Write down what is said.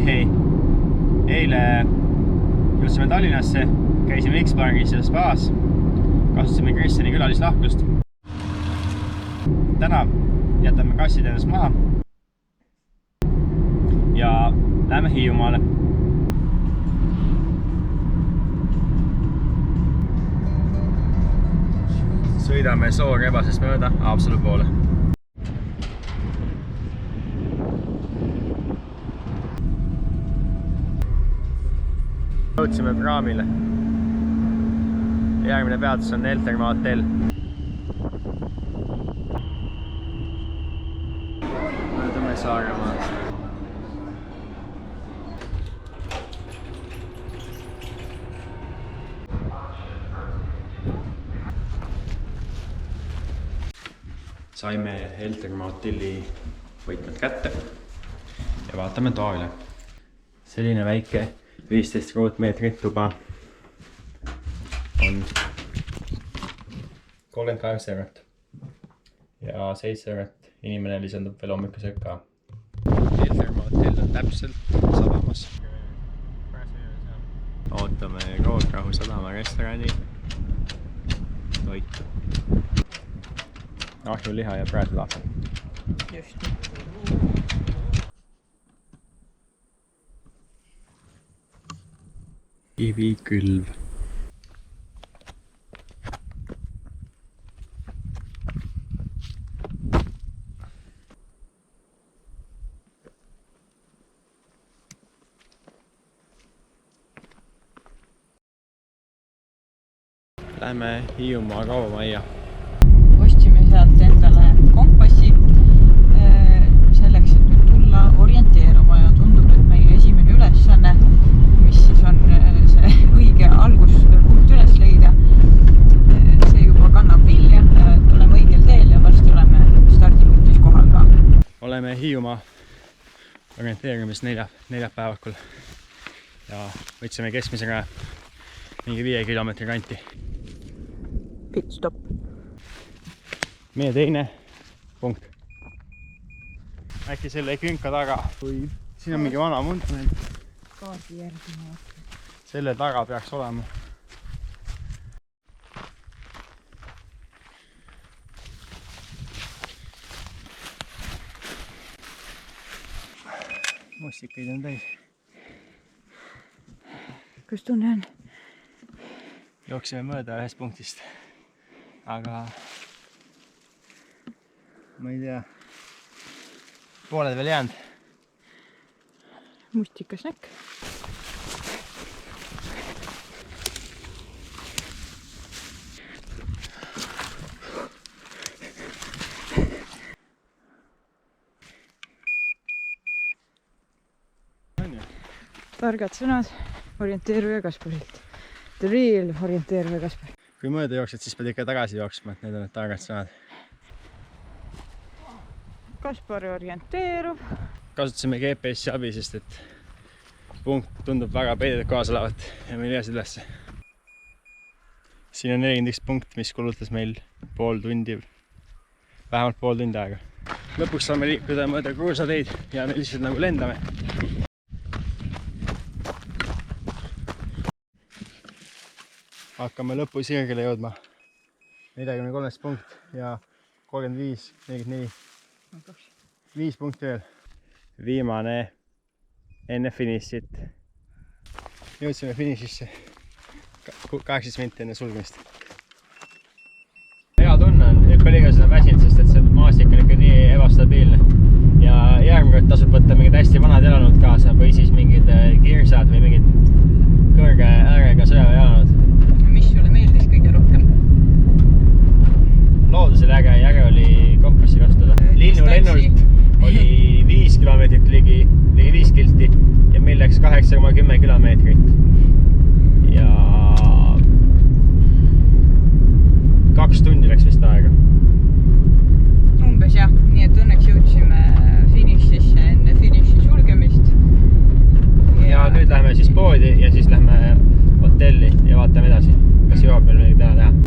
hei. Eile jõudsime Tallinnasse, käisime X-Pargis ja spaas, kasutasime Kristjani külalislahkust. Täna jätame kassid ennast maha ja läheme Hiiumaale. Sõidame Soo-Rebasest mööda Haapsalu poole. Jõudsime praamile. Järgmine peatus on Eltermaa hotell. Möödume Saaremaast. Saime Eltermaa hotelli võitmed kätte ja vaatame toa üle. Selline väike 15 ruutmeetrit tuba on 38 eurot ja 7 eurot inimene lisandub veel hommikusöök ka. Eltermaa hotell on täpselt sadamas. Ootame Rookrahu sadama restorani toitu. Ahjuliha ja praetud. Just. Kivikülv. Lähme Hiiumaa kaubamajja. Ostsime sealt endale kompassi selleks, et nüüd tulla orienteeruma ja tundub, et meie esimene ülesanne, mis siis on see õige alguspunkt üles leida, see juba kannab vilja, tuleme õigel teel ja varsti oleme stardipunktis kohal ka. Oleme Hiiumaa orienteerimis neljapäevakul ja võtsime keskmisega mingi 5 kilomeetri kanti. Pit stop. Meie teine punkt. Äkki selle künka taga, kui siin on mingi vana munt meil. Kaardi järgi ma vaatan. Selle taga peaks olema. Mustikaid on täis. Kus tunne on? Jooksime mööda ühest punktist. Aga ma ei tea, pooled veel jäänud. Mustikas näkk. Targad sõnad orienteeruja Kasparilt. The real orienteeruja Kaspar. Kui mööda jooksed, siis pead ikka tagasi jooksma, et need on need targad sõnad. Kaspari orienteerub. Kasutasime GPS-i abi, sest et punkt tundub väga peidetud kohas olevat ja meil jääsid ülesse. Siin on 41 punkt, mis kulutas meil vähemalt pool tundi aega. Lõpuks saame liikuda mööda kruusateid ja me lihtsalt nagu lendame. Hakkame lõpusirgele jõudma. 43 punkt ja 35, 44. 5 punkti veel. Viimane enne finišit. Jõudsime finišisse 18 minti enne sulgemist. Hea tunne on, hüppeliigas on väsinud.